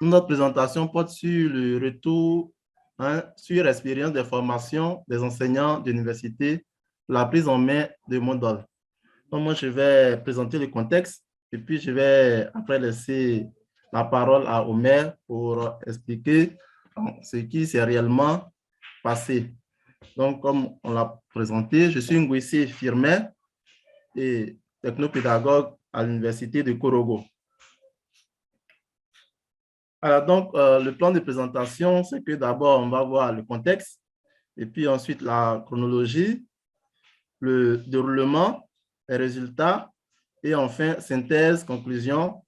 Notre présentation porte sur le retour sur l'expérience des formations des enseignants d'université, la prise en main de Moodle. Donc, moi, je vais présenter le contexte et puis je vais après laisser la parole à Omer pour expliquer ce qui s'est réellement passé. Donc, comme on l'a présenté, je suis Ngwesi Firmin et technopédagogue à l'université de Korogo. Alors, donc, le plan de présentation, c'est que d'abord, on va voir le contexte et puis ensuite la chronologie, le déroulement, les résultats et enfin, synthèse, conclusion.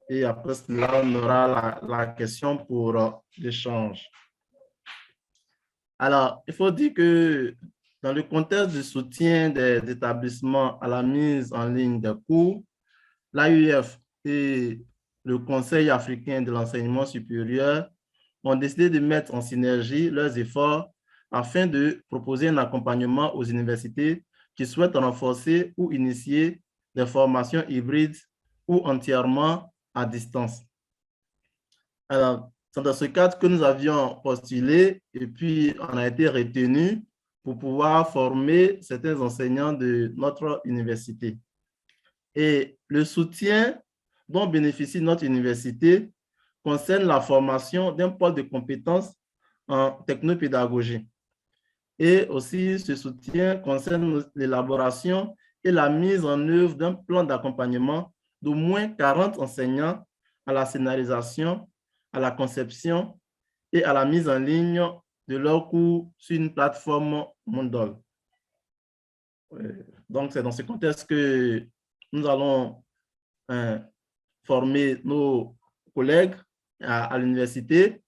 Et après cela, on aura la question pour l'échange. Alors, il faut dire que dans le contexte du soutien des établissements à la mise en ligne des cours, l'AUF et le Conseil africain de l'enseignement supérieur ont décidé de mettre en synergie leurs efforts afin de proposer un accompagnement aux universités qui souhaitent renforcer ou initier des formations hybrides ou entièrement à distance. Alors, c'est dans ce cadre que nous avions postulé et puis on a été retenu pour pouvoir former certains enseignants de notre université. Et le soutien dont bénéficie notre université concerne la formation d'un pôle de compétences en technopédagogie. Et aussi, ce soutien concerne l'élaboration et la mise en œuvre d'un plan d'accompagnement d'au moins 40 enseignants à la scénarisation, à la conception et à la mise en ligne de leurs cours sur une plateforme Moodle. Donc, c'est dans ce contexte que nous allons former nos collègues à l'université.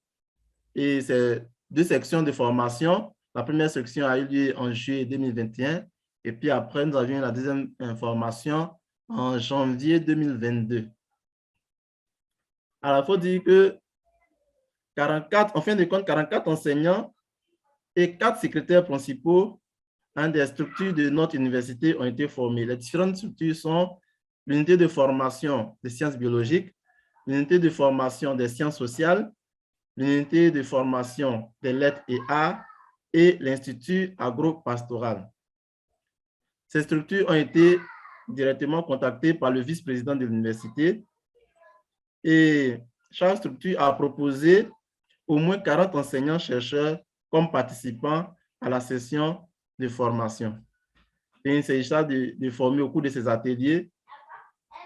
Et c'est 2 sections de formation. La première section a eu lieu en juillet 2021. Et puis après, nous avions la deuxième formation en janvier 2022. Alors, il faut dire que 44, en fin de compte, 44 enseignants et 4 secrétaires principaux des structures de notre université ont été formés. Les différentes structures sont l'unité de formation des sciences biologiques, l'unité de formation des sciences sociales, l'unité de formation des lettres et arts et l'Institut agro-pastoral. Ces structures ont été directement contactées par le vice-président de l'université et chaque structure a proposé au moins 40 enseignants-chercheurs comme participants à la session de formation. Et il s'agissait de former au cours de ces ateliers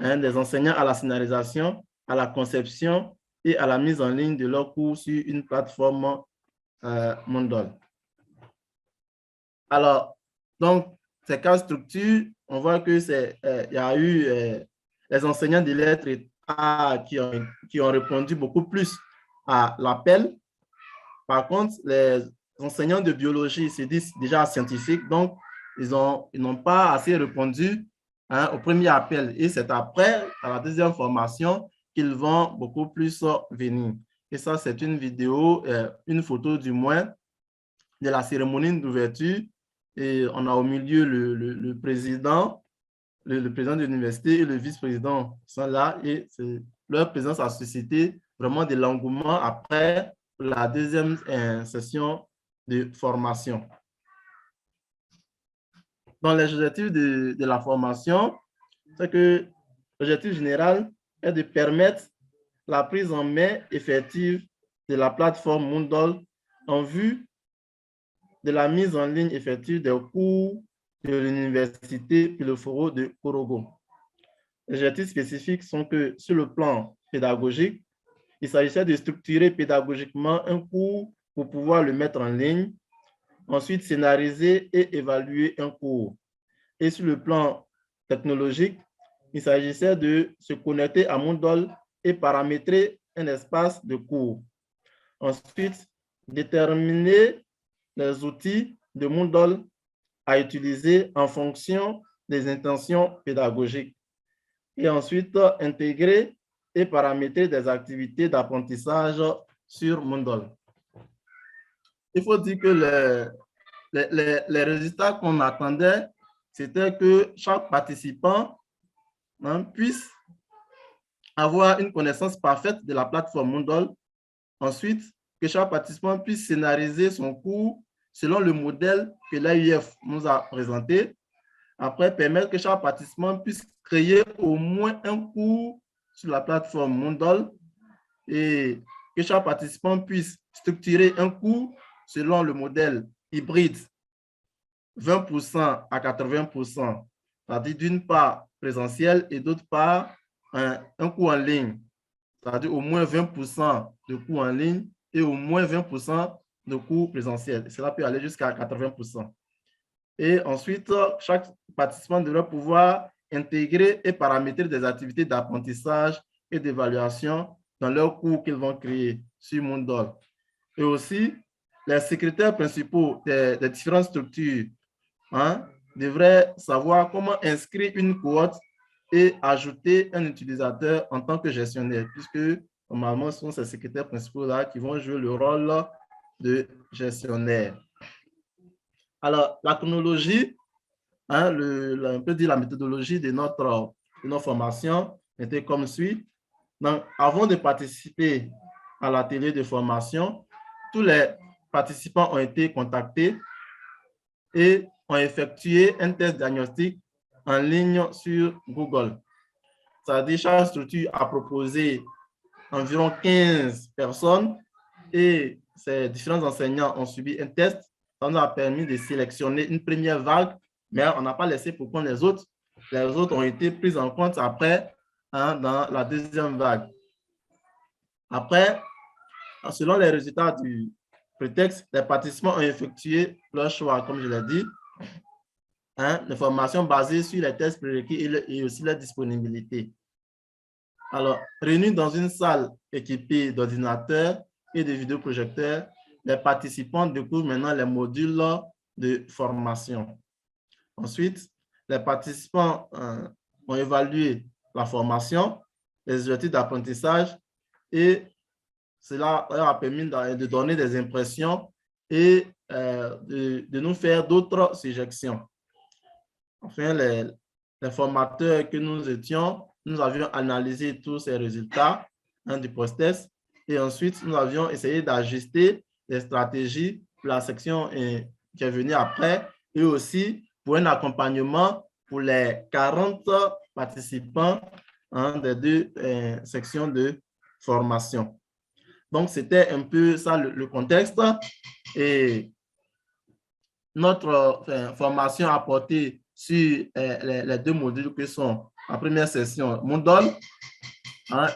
des enseignants à la scénarisation, à la conception et à la mise en ligne de leurs cours sur une plateforme Moodle. Alors, donc, ces 4 structures, on voit que il y a eu les enseignants de lettres et arts qui ont répondu beaucoup plus à l'appel. Par contre, les enseignants de biologie se disent déjà scientifiques, donc ils n'ont pas assez répondu au premier appel. Et c'est après, à la deuxième formation, qu'ils vont beaucoup plus venir. Et ça, c'est une vidéo, une photo du moins, de la cérémonie d'ouverture. Et on a au milieu le président, le président de l'université et le vice-président sont là. Et leur présence a suscité vraiment de l'engouement après la deuxième session de formation. Dans les objectifs de la formation, c'est que l'objectif général est de permettre la prise en main effective de la plateforme Moodle en vue de la mise en ligne effective des cours de l'université Piloforo de Korogo. Les objectifs spécifiques sont que sur le plan pédagogique, il s'agissait de structurer pédagogiquement un cours pour pouvoir le mettre en ligne, ensuite scénariser et évaluer un cours. Et sur le plan technologique, il s'agissait de se connecter à Moodle et paramétrer un espace de cours. Ensuite, déterminer les outils de Moodle à utiliser en fonction des intentions pédagogiques. Et ensuite, intégrer et paramétrer des activités d'apprentissage sur Moodle. Il faut dire que les résultats qu'on attendait, c'était que chaque participant puisse avoir une connaissance parfaite de la plateforme Moodle. Ensuite, que chaque participant puisse scénariser son cours selon le modèle que l'AUF nous a présenté. Après, permettre que chaque participant puisse créer au moins un cours sur la plateforme Moodle et que chaque participant puisse structurer un cours selon le modèle hybride 20% à 80%, c'est-à-dire d'une part présentiel et d'autre part un cours en ligne, c'est-à-dire au moins 20% de cours en ligne et au moins 20% de cours présentiels. Cela peut aller jusqu'à 80%. Et ensuite, chaque participant devrait pouvoir intégrer et paramétrer des activités d'apprentissage et d'évaluation dans leurs cours qu'ils vont créer sur Moodle. Et aussi, les secrétaires principaux des différentes structures devraient savoir comment inscrire une cohorte et ajouter un utilisateur en tant que gestionnaire, puisque normalement, ce sont ces secrétaires principaux-là qui vont jouer le rôle de gestionnaire. Alors, la chronologie, on peut dire la méthodologie de notre formation était comme suit. Donc, avant de participer à l'atelier de formation, tous les participants ont été contactés et ont effectué un test diagnostic en ligne sur Google. C'est-à-dire, chaque structure a proposé environ 15 personnes et ces différents enseignants ont subi un test. Ça nous a permis de sélectionner une première vague, mais on n'a pas laissé pour compte les autres. Les autres ont été pris en compte après dans la deuxième vague. Après, selon les résultats du prétexte, les participants ont effectué leur choix, comme je l'ai dit, de formation basée sur les tests prérequis et aussi la disponibilité. Alors, réunis dans une salle équipée d'ordinateurs et de vidéoprojecteurs, les participants découvrent maintenant les modules de formation. Ensuite, les participants ont évalué la formation, les objectifs d'apprentissage et cela leur a permis de donner des impressions et de nous faire d'autres suggestions. Enfin, les formateurs que nous étions, nous avions analysé tous ces résultats du post-test et ensuite, nous avions essayé d'ajuster les stratégies pour la section qui est venue après et aussi pour un accompagnement pour les 40 participants des deux sections de formation. Donc, c'était un peu ça le contexte et notre formation a porté sur les deux modules que sont la première session Moodle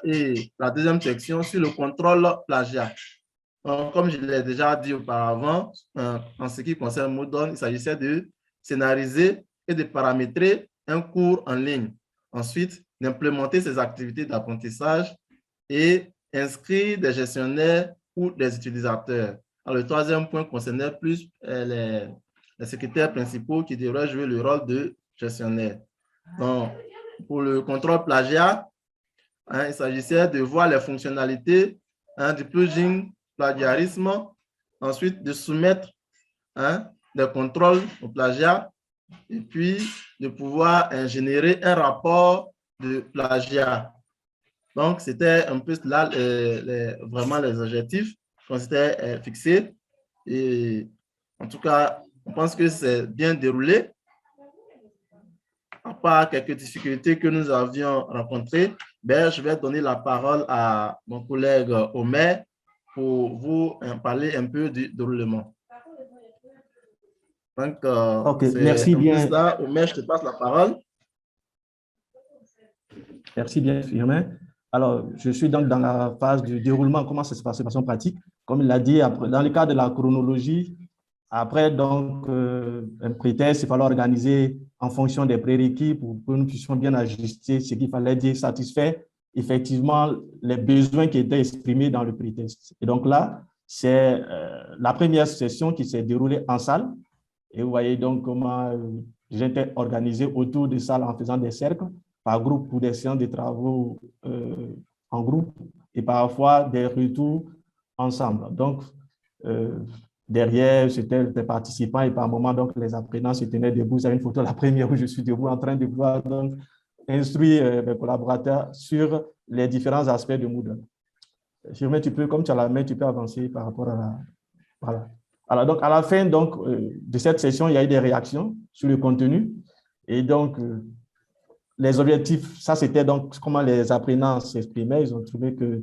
et la deuxième section sur le contrôle plagiat. Donc, comme je l'ai déjà dit auparavant, en ce qui concerne Moodle, il s'agissait de scénariser et de paramétrer un cours en ligne. Ensuite, d'implémenter ces activités d'apprentissage et inscrire des gestionnaires ou des utilisateurs. Alors, le troisième point concernait plus les secrétaires principaux qui devraient jouer le rôle de gestionnaire. Donc, pour le contrôle plagiat, il s'agissait de voir les fonctionnalités du plugin plagiarisme, ensuite de soumettre des contrôles au plagiat et puis de pouvoir générer un rapport de plagiat. Donc, c'était un peu là vraiment les objectifs qu'on s'était fixés. Et en tout cas, on pense que c'est bien déroulé. À part quelques difficultés que nous avions rencontrées, je vais donner la parole à mon collègue Omer pour vous parler un peu du déroulement. Donc, merci bien. Ça. Omer, je te passe la parole. Merci bien, Firmin. Alors, je suis donc dans la phase du déroulement, comment ça se passe de façon pratique. Comme il l'a dit, dans le cadre de la chronologie, après donc un prétexte, il fallait organiser en fonction des prérequis pour que nous puissions bien ajuster ce qu'il fallait dire, satisfaire effectivement les besoins qui étaient exprimés dans le prétexte. Et donc là, c'est la première session qui s'est déroulée en salle. Et vous voyez donc comment j'étais organisé autour de salles en faisant des cercles par groupe pour des séances de travaux en groupe et parfois des retours ensemble. Donc, derrière, c'était des participants et par moment, donc, les apprenants se tenaient debout. Vous avez une photo, la première où je suis debout en train de voir donc, instruit mes collaborateurs sur les différents aspects de Moodle. Firmin, tu peux, comme tu as la main, tu peux avancer par rapport à la... Voilà. Alors, donc, à la fin donc, de cette session, il y a eu des réactions sur le contenu. Et donc, les objectifs, ça c'était donc comment les apprenants s'exprimaient. Ils ont trouvé que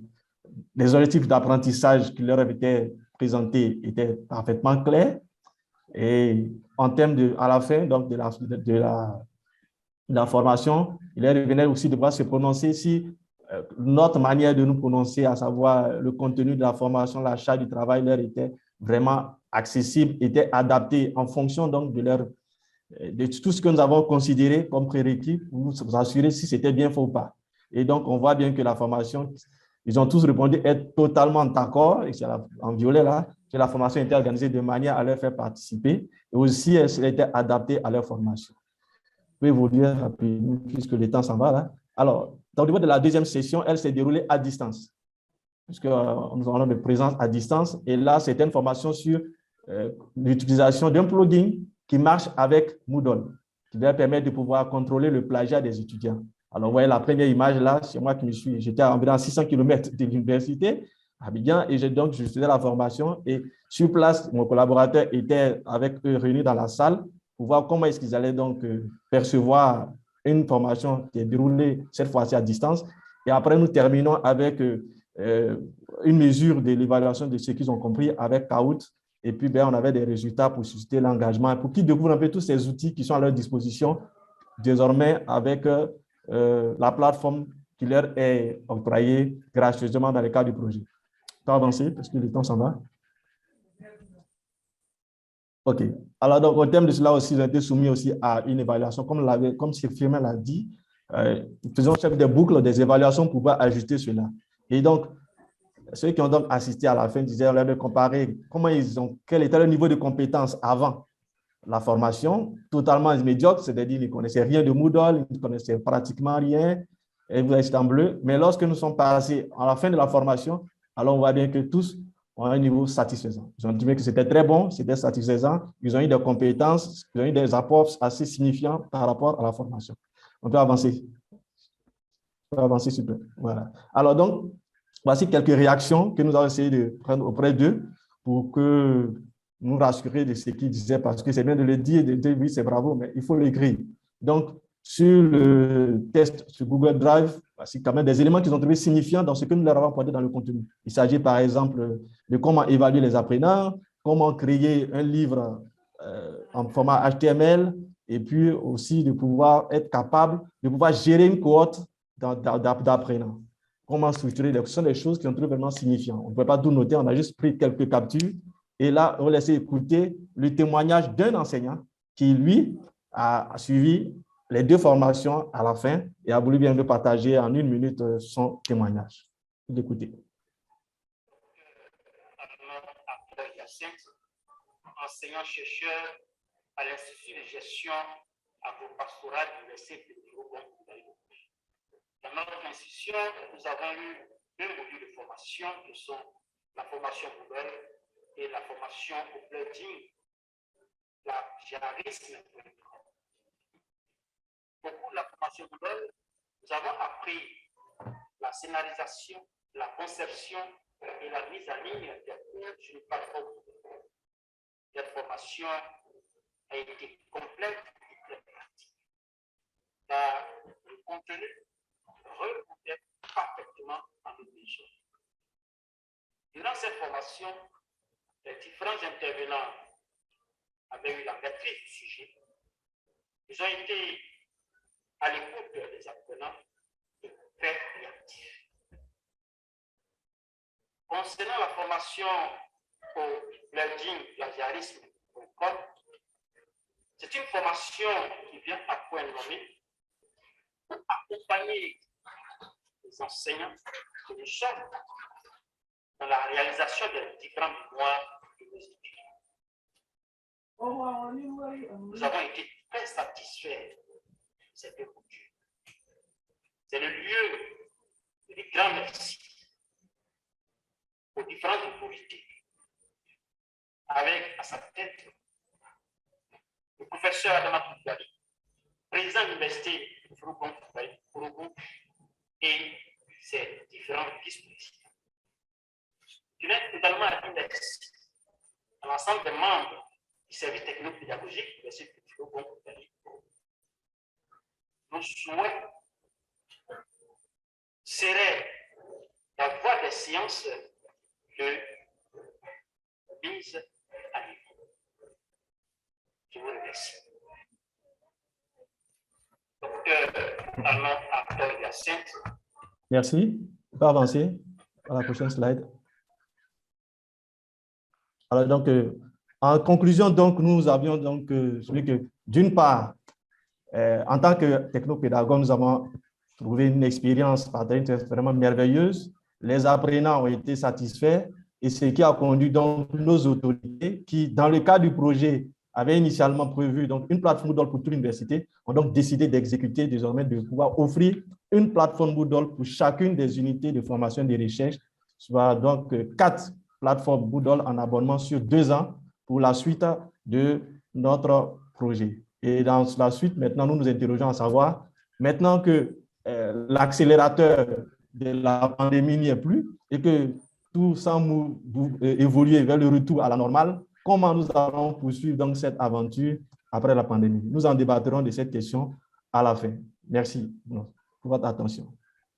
les objectifs d'apprentissage qui leur avaient été présentés étaient parfaitement clairs. Et en termes de, à la fin donc, de la formation, il leur revenait aussi de pouvoir se prononcer si notre manière de nous prononcer, à savoir le contenu de la formation, la charge du travail, leur était vraiment accessible, était adapté en fonction donc de tout ce que nous avons considéré comme prérequis pour nous assurer si c'était bien fait ou pas. Et donc, on voit bien que la formation, ils ont tous répondu être totalement d'accord, et c'est en violet là, que la formation était organisée de manière à leur faire participer, et aussi elle était adaptée à leur formation. Je peux évoluer rapidement puisque le temps s'en va là. Alors, au niveau de la deuxième session, elle s'est déroulée à distance, puisque nous avons de présence à distance. Et là, c'était une formation sur l'utilisation d'un plugin qui marche avec Moodle, qui va permettre de pouvoir contrôler le plagiat des étudiants. Alors, vous voyez la première image là, c'est moi qui me suis, j'étais à environ 600 km de l'université, à Abidjan, et donc je faisais la formation. Et sur place, mon collaborateur était avec eux réunis dans la salle pour voir comment est-ce qu'ils allaient donc percevoir une formation qui est déroulée cette fois-ci à distance. Et après, nous terminons avec une mesure de l'évaluation de ce qu'ils ont compris avec Kahoot. Et puis, on avait des résultats pour susciter l'engagement, pour qu'ils découvrent un peu tous ces outils qui sont à leur disposition désormais avec la plateforme qui leur est octroyée gracieusement dans le cadre du projet. Tu peux avancer parce que le temps s'en va. OK. Alors, donc, au terme de cela aussi, ils ont été soumis aussi à une évaluation, comme Firmin l'a dit, faisons des boucles, des évaluations pour pouvoir ajuster cela. Et donc, ceux qui ont donc assisté à la fin disaient, on leur a comparé quel était le niveau de compétence avant la formation, totalement médiocre, c'est-à-dire qu'ils ne connaissaient rien de Moodle, ils ne connaissaient pratiquement rien, et vous êtes en bleu. Mais lorsque nous sommes passés à la fin de la formation, alors on voit bien que tous ont un niveau satisfaisant. Ils ont dit que c'était très bon, c'était satisfaisant, ils ont eu des compétences, ils ont eu des apports assez signifiants par rapport à la formation. On peut avancer. On peut avancer, super. Voilà. Alors donc, voici quelques réactions que nous avons essayé de prendre auprès d'eux pour que nous rassurer de ce qu'ils disaient, parce que c'est bien de le dire, de dire oui, c'est bravo, mais il faut l'écrire. Donc, sur le test sur Google Drive, voici quand même des éléments qu'ils ont trouvé signifiants dans ce que nous leur avons apporté dans le contenu. Il s'agit par exemple de comment évaluer les apprenants, comment créer un livre en format HTML, et puis aussi de pouvoir être capable de pouvoir gérer une cohorte d'apprenants. Comment structurer, ce sont des choses qui ont trouvé vraiment signifiantes. On ne peut pas tout noter, on a juste pris quelques captures. Et là, on laisse écouter le témoignage d'un enseignant qui, lui, a suivi les deux formations à la fin et a voulu bien nous partager en 1 minute son témoignage. Écoutez. Enseignant-chercheur à l'Institut de gestion agro-pastorale de l'université de Louvain. Dans notre institution, nous avons eu 2 modules de formation qui sont la formation Google et la formation au plugin, la plagiarisme. Au cours de la formation Google, nous avons appris la scénarisation, la conception et la mise en ligne des cours sur une plateforme. Cette formation a été complète et très pratique. Car le contenu répondait parfaitement à nos besoins. Durant cette formation, les différents intervenants avaient eu la maîtrise du sujet. Ils ont été à l'écoute des apprenants et très réactifs. Concernant la formation au plugin plagiarisme.com, c'est une formation qui vient à point nommé pour accompagner les enseignants et les chefs dans la réalisation des différents mémoires de nos étudiants. Nous avons été très satisfaits de cette écoute. C'est le lieu de grands merci aux différentes autorités, avec à sa tête le professeur Adama Toubali, président de l'Université et ses différents vice-présidents. Je vais également adresser à l'ensemble des membres du service technico-pédagogique de l'Institut Frogon. Nos souhaits serait d'avoir des séances de mise à niveau. Je vous remercie. Docteur Arnaud Arthur-Hyacinthe. Merci. On peut avancer à la prochaine slide. Alors, donc, en conclusion, donc, nous avions donc celui que, d'une part, en tant que technopédagogue, nous avons trouvé une expérience vraiment merveilleuse. Les apprenants ont été satisfaits et ce qui a conduit donc nos autorités qui, dans le cadre du projet, avaient initialement prévu donc une plateforme Moodle pour toute l'université, ont donc décidé d'exécuter désormais, de pouvoir offrir une plateforme Moodle pour chacune des unités de formation et de recherche, soit donc 4 plateformes Moodle en abonnement sur 2 ans pour la suite de notre projet. Et dans la suite, maintenant, nous nous interrogeons à savoir, maintenant que l'accélérateur de la pandémie n'y est plus et que tout semble évoluer vers le retour à la normale, comment nous allons poursuivre donc cette aventure après la pandémie? Nous en débattrons de cette question à la fin. Merci pour votre attention.